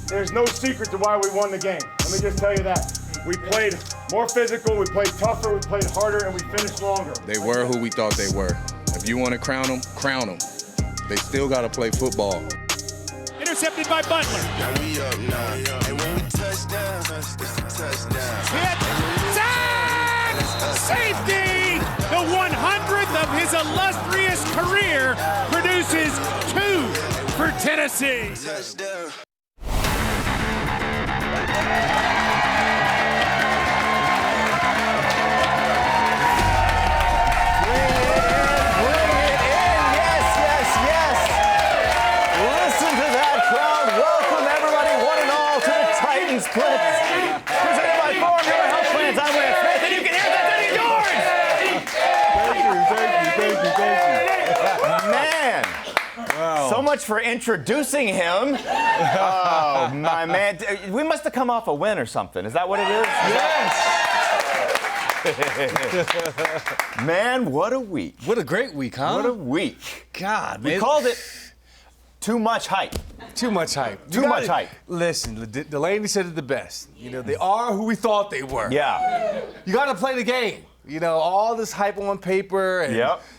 there's no secret to why we won the game. Let me just tell you that. We played more physical, we played tougher, we played harder, and we finished longer. They were who we thought they were. If you want to crown them, crown them. They still got to play football. Intercepted by Butler. Now we up now. And when we touch down, it's a touchdown. Hit. Sack! Safety! The 100th of his illustrious career produces 2 for Tennessee. Touchdown. Blitz, presented by Formula Health Plans. I'm Lance Smith, and you can hear that Eddie George. Man, wow. So much for introducing him. Oh, my man. We must have come off a win or something. Is that what it is? Yes. Man, what a week. What a great week, huh? What a week. God, man. We called it too much hype. Too much hype. Too much hype. Listen, Delaney said it the best. You know, they are who we thought they were. Yeah. You got to play the game. You know, all this hype on paper. And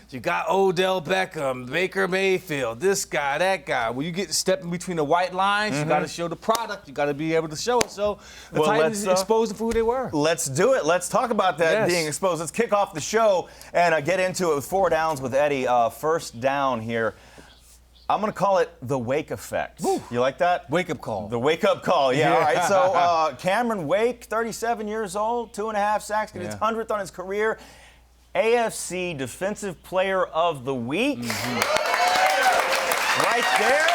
you got Odell Beckham, Baker Mayfield, this guy, that guy. When you get stepping between the white lines, you got to show the product. You got to be able to show it. So the Titans exposed them for who they were. Let's do it. Let's talk about that being exposed. Let's kick off the show and get into it with 4 downs with Eddie. First down here. I'm going to call it the Wake effect. Woo. You like that? Wake-up call. The wake-up call, yeah. All right, so Cameron Wake, 37 years old, 2.5 sacks, getting his 100th on his career. AFC Defensive Player of the Week. Right there.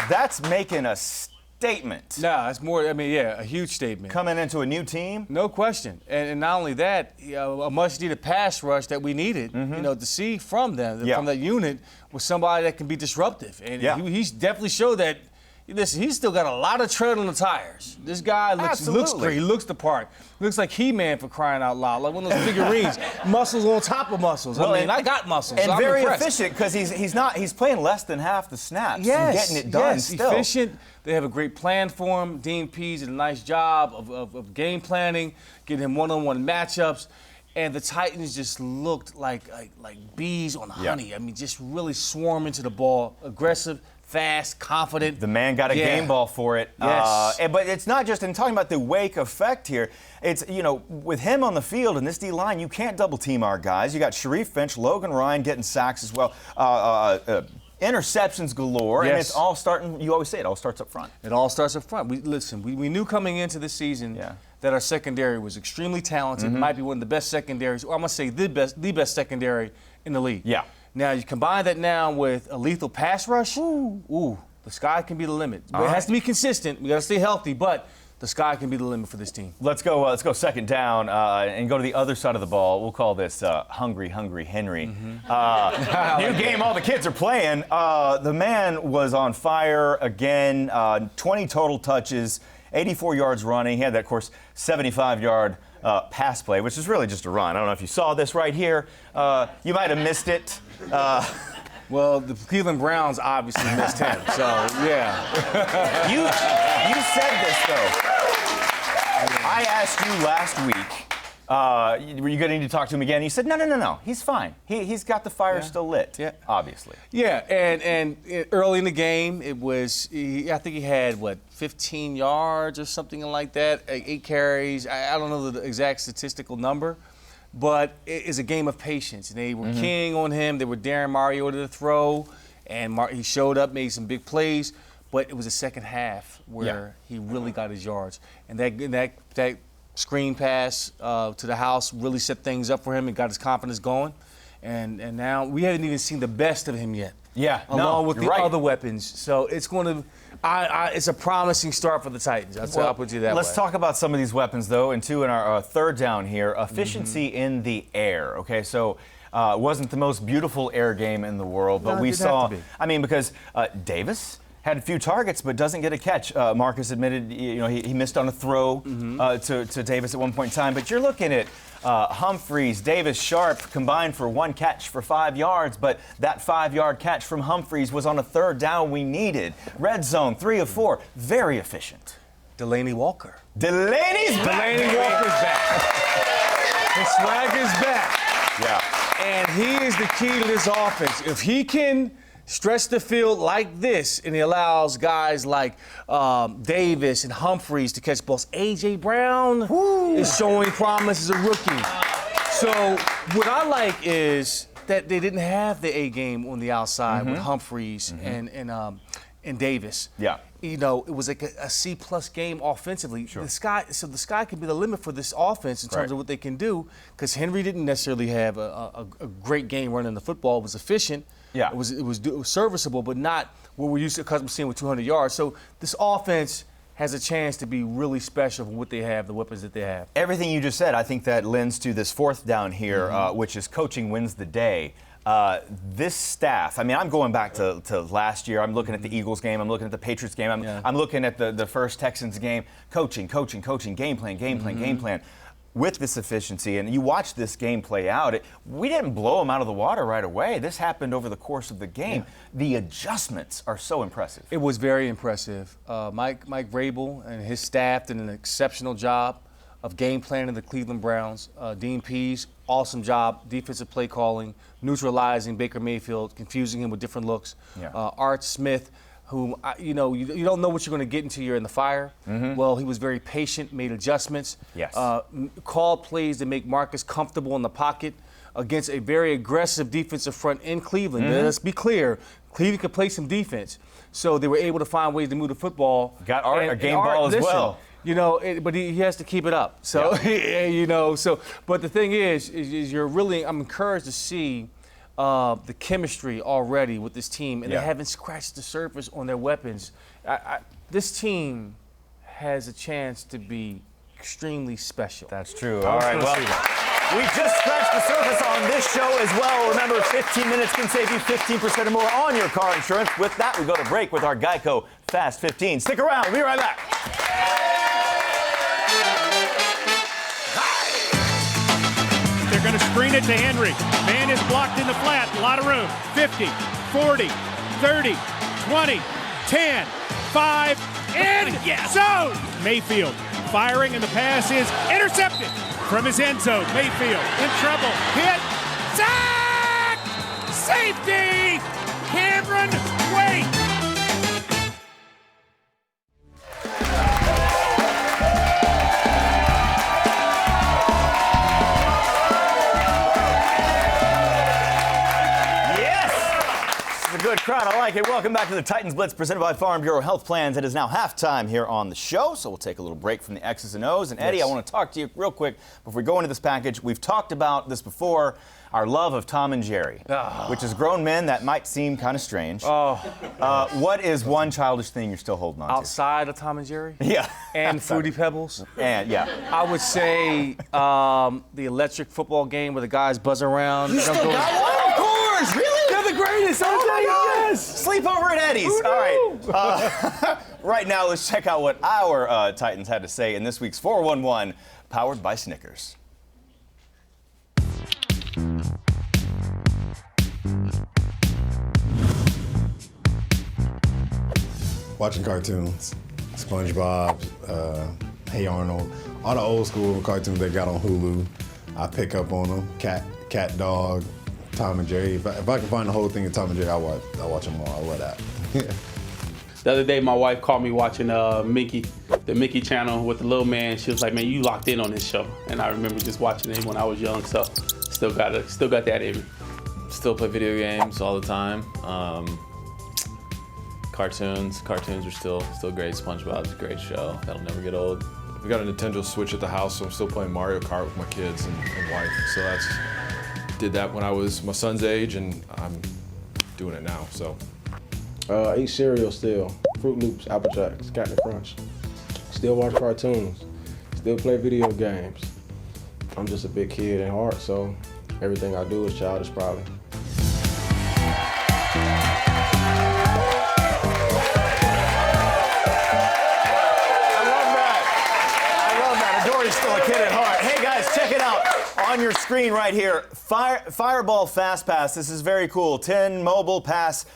That's making a statement. No, it's more, a huge statement. Coming into a new team? No question. And not only that, a much-needed pass rush that we needed, to see from them, from that unit, was somebody that can be disruptive. And he's definitely showed that, listen, he's still got a lot of tread on the tires. This guy looks great. He looks the part. Looks like He-Man, for crying out loud, like one of those figurines. Muscles on top of muscles. Well, I got muscles. And so very impressed. efficient, because he's playing less than half the snaps and getting it done still. Efficient. They have a great plan for him. Dean Pease did a nice job of game planning, getting him one-on-one matchups. And the Titans just looked like bees on honey. Just really swarming to the ball, aggressive, fast, confident. The man got a game ball for it. Yes. But it's not just in talking about the Wake effect here. It's, with him on the field and this D-line, you can't double-team our guys. You got Sharif Finch, Logan Ryan getting sacks as well. Interceptions galore, and it's all starting, you always say it all starts up front. It all starts up front. We knew coming into this season that our secondary was extremely talented. It might be one of the best secondaries, or I'm going to say the best secondary in the league. Yeah. Now, you combine that now with a lethal pass rush, the sky can be the limit. But it has to be consistent. We got to stay healthy, but the sky can be the limit for this team. Let's go second down and go to the other side of the ball. We'll call this Hungry Henry. New game, all the kids are playing. The man was on fire again. 20 total touches, 84 yards running. He had that, of course, 75-yard pass play, which is really just a run. I don't know if you saw this right here. You might have missed it. Well, the Cleveland Browns obviously missed him, so yeah. You said this, though. I asked you last week, were you going to need to talk to him again? You said, no, he's fine. He's got the fire still lit, obviously. Yeah, and early in the game, it was, I think he had, 15 yards or something like that, 8 carries. I don't know the exact statistical number. But it is a game of patience. They were keying on him. They were daring Mariota to throw, and he showed up, made some big plays. But it was the second half where he really got his yards, and that screen pass to the house really set things up for him and got his confidence going. And now we haven't even seen the best of him yet. Yeah, along with the other weapons. So it's going to. It's a promising start for the Titans. I'll put you that way. Let's talk about some of these weapons, though, and in our third down here, efficiency in the air. Okay, so it wasn't the most beautiful air game in the world, but we saw, because Davis had a few targets but doesn't get a catch. Marcus admitted, he missed on a throw to Davis at one point in time. But you're looking at Humphreys, Davis, Sharp combined for 1 catch for 5 yards, but that 5-yard catch from Humphreys was on a 3rd down we needed. Red zone, 3 of 4, very efficient. Delaney Walker. Delaney's back. Delaney Walker's back. The swag is back. Yeah. And he is the key to this offense. If he can stretch the field like this, and he allows guys like Davis and Humphreys to catch balls. A.J. Brown is showing promise as a rookie. So what I like is that they didn't have the A game on the outside with Humphreys and Davis. Yeah. It was like a C-plus game offensively. Sure. The sky could be the limit for this offense in terms of what they can do, because Henry didn't necessarily have a great game running the football. It was efficient. Yeah. It was serviceable, but not what we're used to accustomed to seeing with 200 yards. So this offense has a chance to be really special for what they have, the weapons that they have. Everything you just said, I think that lends to this 4th down here, which is coaching wins the day. This staff, I'm going back to last year. I'm looking at the Eagles game. I'm looking at the Patriots game. I'm looking at the first Texans game. Coaching, game plan. With this efficiency, and you watch this game play out, we didn't blow them out of the water right away. This happened over the course of the game. Yeah. The adjustments are so impressive. It was very impressive. Mike Vrabel and his staff did an exceptional job of game planning the Cleveland Browns. Dean Pease, awesome job, defensive play calling, neutralizing Baker Mayfield, confusing him with different looks. Yeah. Art Smith, who, you don't know what you're going to get until you're in the fire. Well, he was very patient, made adjustments. Yes. Called plays to make Marcus comfortable in the pocket against a very aggressive defensive front in Cleveland. Let's be clear, Cleveland could play some defense. So they were able to find ways to move the football. Got Art a game ball as well. But he has to keep it up. So, but the thing is I'm encouraged to see the chemistry already with this team, and they haven't scratched the surface on their weapons. This team has a chance to be extremely special. That's true. All right, well, we just scratched the surface on this show as well. Remember, 15 minutes can save you 15% or more on your car insurance. With that, we go to break with our Geico Fast 15. Stick around. We'll be right back. They're going to screen it to Henry. Man is blocked in the flat. A lot of room. 50, 40, 30, 20, 10, 5, end zone. Mayfield firing, and the pass is intercepted from his end zone. Mayfield in trouble. Hit. Sack! Safety! Cameron Wake. Good crowd, I like it. Welcome back to the Titans Blitz presented by Farm Bureau Health Plans. It is now halftime here on the show, so we'll take a little break from the X's and O's. And Eddie, I want to talk to you real quick before we go into this package. We've talked about this before, our love of Tom and Jerry, which is grown men that might seem kind of strange. What is one childish thing you're still holding on to? Outside of Tom and Jerry? Yeah. And Fruity Pebbles? And, yeah. I would say the electric football game where the guys buzz around. You still got one? Of course! Really? They're the greatest. Yes. Sleep over at Eddie's. All right. Right now, let's check out what our Titans had to say in this week's 411, powered by Snickers. Watching cartoons, SpongeBob, Hey Arnold, all the old school cartoons they got on Hulu. I pick up on them. Cat Dog, Tom and Jerry. If I can find the whole thing of Tom and Jerry, I watch them all. I love that. The other day, my wife called me watching Mickey, the Mickey channel with the little man. She was like, "Man, you locked in on this show." And I remember just watching it when I was young, so still got that in me. Still play video games all the time. Cartoons are still great. SpongeBob's a great show. That'll never get old. We got a Nintendo Switch at the house, so I'm still playing Mario Kart with my kids and wife. So did that when I was my son's age, and I'm doing it now. So. Eat cereal still. Fruit Loops, Apple Jacks, Captain Crunch. Still watch cartoons. Still play video games. I'm just a big kid at heart, so everything I do is childish probably. screen right here, Fireball Fast Pass. This is very cool. 10 mobile pass.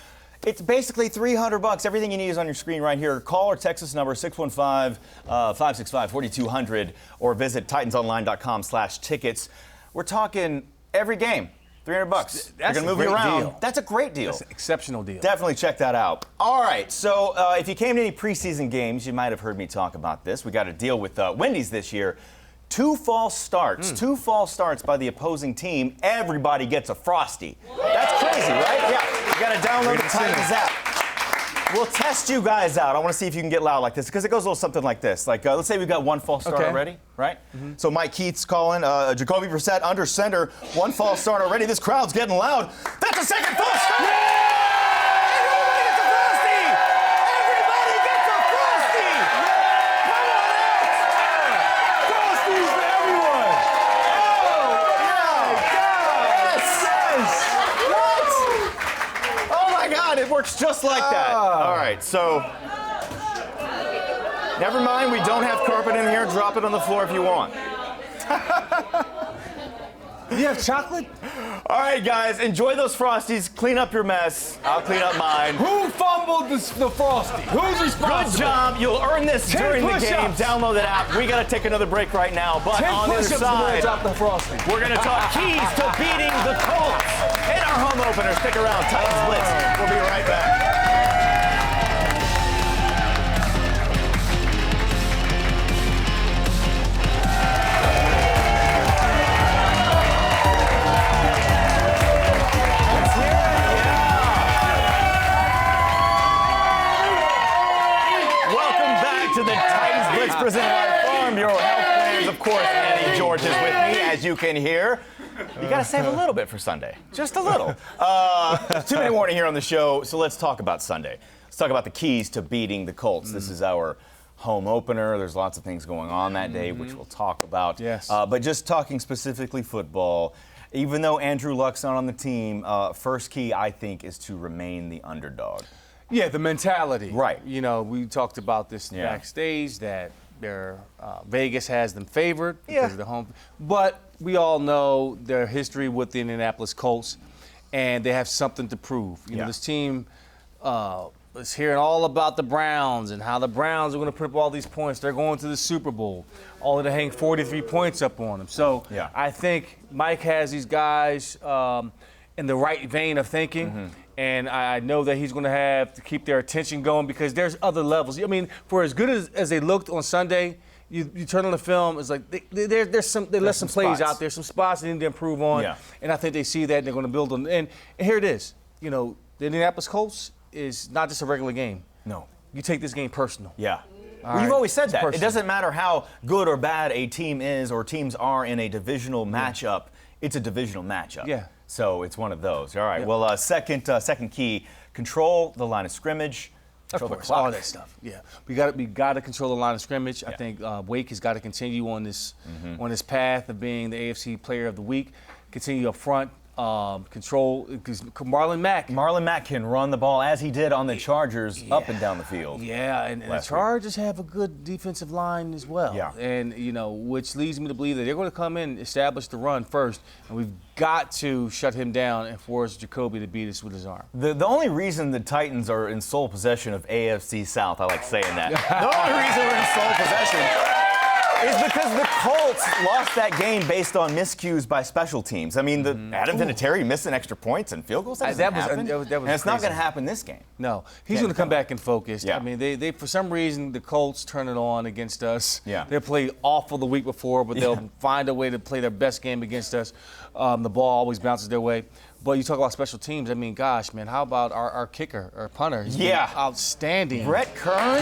It's basically $300. Everything you need is on your screen right here. Call or text this number 615-565-4200 or visit titansonline.com/tickets. We're talking every game. $300. They're going to move you around. Deal. That's a great deal. That's an exceptional deal. Definitely check that out. All right, so if you came to any preseason games, you might have heard me talk about this. We got to deal with Whitneys this year. 2 false starts. 2 false starts by the opposing team. Everybody gets a Frosty. That's crazy, right? Yeah. You got to download the Titans app. We'll test you guys out. I want to see if you can get loud like this, because it goes a little something like this. Like, let's say we've got 1 false start already, right? So Mike Keith's calling, Jacoby Brissett under center, 1 false start already. This crowd's getting loud. That's a second false start! Everybody gets a Frosty! Everybody gets a Frosty! Come on out! Frosties for everyone! Oh my God, it works just like that. All right, so never mind, we don't have carpet in here. Drop it on the floor if you want. You have chocolate? All right, guys, enjoy those Frosties. Clean up your mess. I'll clean up mine. Who fumbled the Frosty? Who's responsible? Good job. You'll earn this during the game. Download that app. We got to take another break right now. But on the other side, we're going to talk keys to beating the Colts in our home opener. Stick around. Titans Blitz. We'll be right back. To the Titans Blitz presented by Farm Bureau Health Plans. Of course, Annie George is with me, as you can hear. You got to save a little bit for Sunday. Just a little. Two-minute warning here on the show, so let's talk about Sunday. Let's talk about the keys to beating the Colts. This is our home opener. There's lots of things going on that day, which we'll talk about. Yes. But just talking specifically football, even though Andrew Luck's not on the team, first key, I think, is to remain the underdog. Yeah, the mentality. Right. You know, we talked about this backstage that their Vegas has them favored because of the home. But we all know their history with the Indianapolis Colts, and they have something to prove. You know, this team was hearing all about the Browns and how the Browns are going to put up all these points. They're going to the Super Bowl, only to hang 43 points up on them. So I think Mike has these guys in the right vein of thinking. And I know that he's going to have to keep their attention going because there's other levels. I mean, for as good as they looked on Sunday, you turn on the film, it's like they left some plays out there, some spots they need to improve on. And I think they see that and they're going to build on. And here it is. You know, the Indianapolis Colts is not just a regular game. No. You take this game personal. Yeah. Well, you've always said that. It doesn't matter how good or bad a team is or teams are in a divisional matchup. It's a divisional matchup. Yeah. So it's one of those. All right. Well, second key, control the line of scrimmage. Of course, all that stuff. Yeah, we got to control the line of scrimmage. I think Wake has got to continue on this path of being the AFC Player of the Week. Continue up front. Control, because Marlon Mack can run the ball as he did on the Chargers up and down the field. Yeah, and the Chargers have a good defensive line as well. Yeah. And, you know, which leads me to believe that they're going to come in and establish the run first, and we've got to shut him down and force Jacoby to beat us with his arm. The only reason the Titans are in sole possession of AFC South, I like saying that. The only reason we're in sole possession is because the Colts lost that game based on miscues by special teams. I mean, Adam Vinatieri missing extra points and field goals. That was and it's not going to happen this game. No, he's going to come back and focus. I mean, they for some reason the Colts turn it on against us. Yeah. They played awful the week before, but they'll find a way to play their best game against us. The ball always bounces their way. But you talk about special teams. I mean, gosh, man, how about our kicker, our punter? He's been outstanding. Brett Kern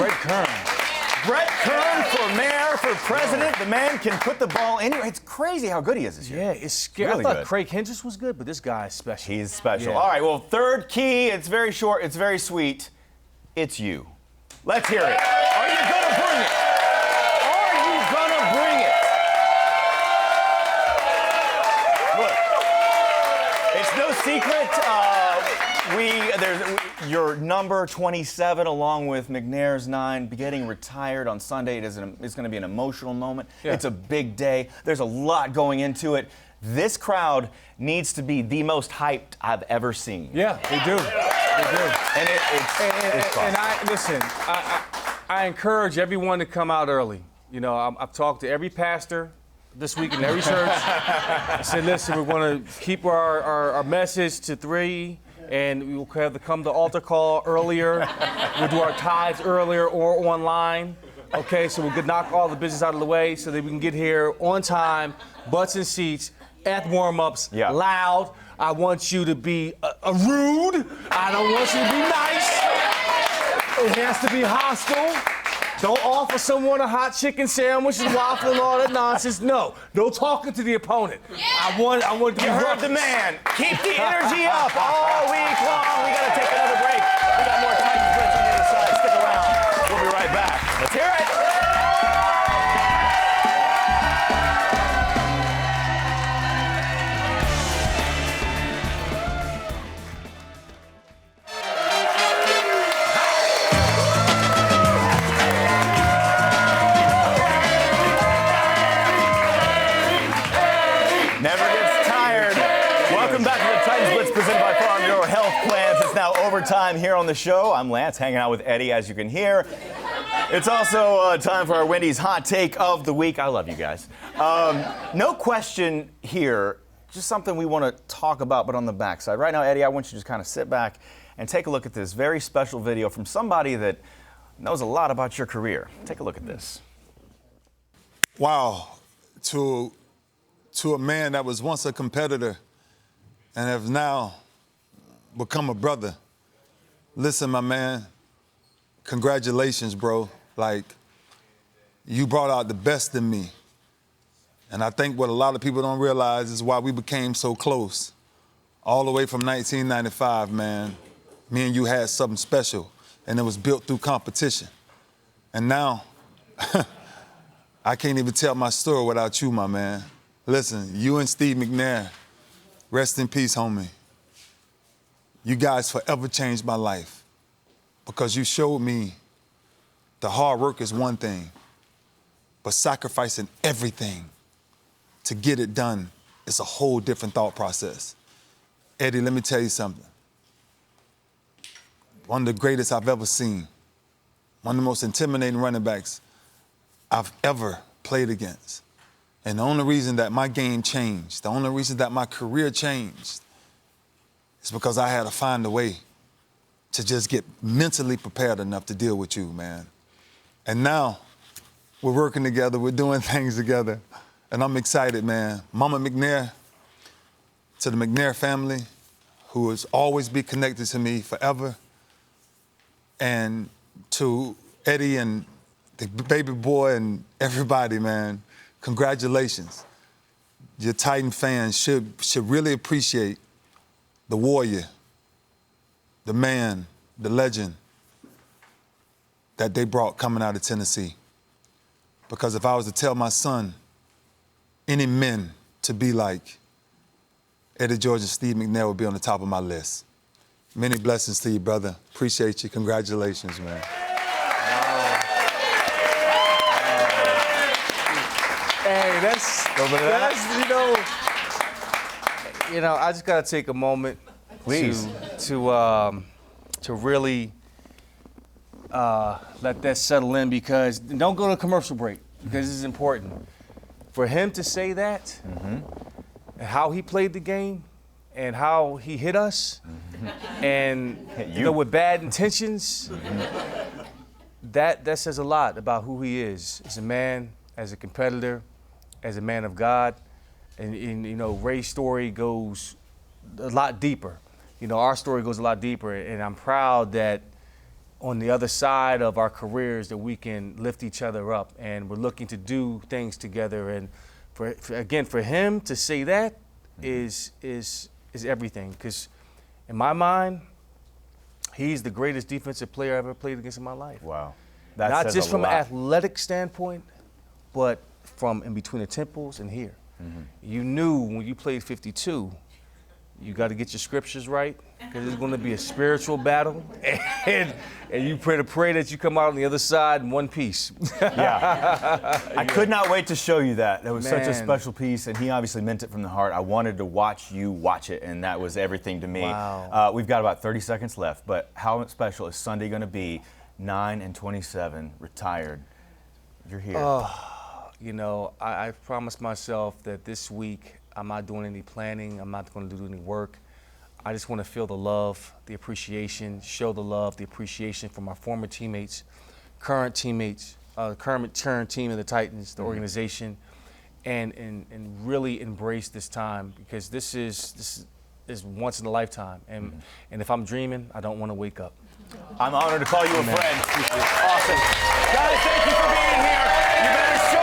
for mayor, for president. The man can put the ball anywhere. It's crazy how good he is this year. Yeah, it's scary. Really I thought good. Craig Hendricks was good, but this guy is special. He's special. Yeah. All right, well, third key, it's very short, it's very sweet. It's you. Let's hear it. Are you going to bring it? Are you going to bring it? Look, it's no secret. Your number 27, along with McNair's 9, getting retired on Sunday. It's going to be an emotional moment. Yeah. It's a big day. There's a lot going into it. This crowd needs to be the most hyped I've ever seen. Yeah, they do. They do. And it's fun. And I encourage everyone to come out early. You know, I've talked to every pastor this week in every church. I said, listen, we're going to keep our message to 3, and we will have to come to altar call earlier. We'll do our tithes earlier or online. Okay, so we could knock all the business out of the way so that we can get here on time, butts and seats, at warm-ups, loud. I want you to be rude. I don't want you to be nice. It has to be hostile. Don't offer someone a hot chicken sandwich and waffle and all that nonsense. No talking to the opponent. I want to be You heard the man. Keep the energy up all week long. We got to take another break. We got more Titans Blitz on the other side. Stick around. We'll be right back. Let's hear it. Never gets tired. Welcome back to the Titans Blitz presented by Farm Bureau Health Plans. It's now overtime here on the show. I'm Lance, hanging out with Eddie, as you can hear. It's also time for our Whitneys Hot Take of the week. I love you guys. No question here, just something we want to talk about, but on the backside. Right now, Eddie, I want you to just kind of sit back and take a look at this very special video from somebody that knows a lot about your career. Take a look at this. Wow. To a man that was once a competitor and has now become a brother. Listen, my man, congratulations, bro. Like, you brought out the best in me. And I think what a lot of people don't realize is why we became so close. All the way from 1995, man, me and you had something special, and it was built through competition. And now, I can't even tell my story without you, my man. Listen, you and Steve McNair, rest in peace, homie. You guys forever changed my life because you showed me the hard work is one thing, but sacrificing everything to get it done is a whole different thought process. Eddie, let me tell you something. One of the greatest I've ever seen, one of the most intimidating running backs I've ever played against. And the only reason that my game changed, the only reason that my career changed is because I had to find a way to just get mentally prepared enough to deal with you, man. And now we're working together, we're doing things together, and I'm excited, man. Mama McNair, to the McNair family, who will always be connected to me forever, and to Eddie and the baby boy and everybody, man. Congratulations. Your Titan fans should really appreciate the warrior, the man, the legend that they brought coming out of Tennessee. Because if I was to tell my son any men to be like, Eddie George and Steve McNair would be on the top of my list. Many blessings to you, brother. Appreciate you. Congratulations, man. Hey, that's you know, I just gotta take a moment, please, to really let that settle in, because don't go to a commercial break, because this is important. For him to say that, and how he played the game, and how he hit us, and you know, with bad intentions, that says a lot about who he is as a man, as a competitor, as a man of God. And you know, Ray's story goes a lot deeper. You know, our story goes a lot deeper, and I'm proud that on the other side of our careers that we can lift each other up, and we're looking to do things together. And for him to say that is everything, because in my mind, he's the greatest defensive player I've ever played against in my life. Wow. Not just from an athletic standpoint, but from in between the temples and here. You knew when you played 52, you got to get your scriptures right. because it's going to be a spiritual battle, and you pray that you come out on the other side in one piece. Yeah. I could not wait to show you that. That was such a Man. special piece, and he obviously meant it from the heart. I wanted to watch you watch it, and that was everything to me. Wow. We've got about 30 seconds left, but how special is Sunday going to be? 9-27, retired. You're here. You know, I've promised myself that this week I'm not doing any planning. I'm not going to do any work. I just want to feel the love, the appreciation, show the love, the appreciation for my former teammates, current teammates, current team of the Titans, the organization, and really embrace this time, because this is once in a lifetime. And if I'm dreaming, I don't want to wake up. I'm honored to call you a friend. Awesome. Guys, thank you for being here. You better show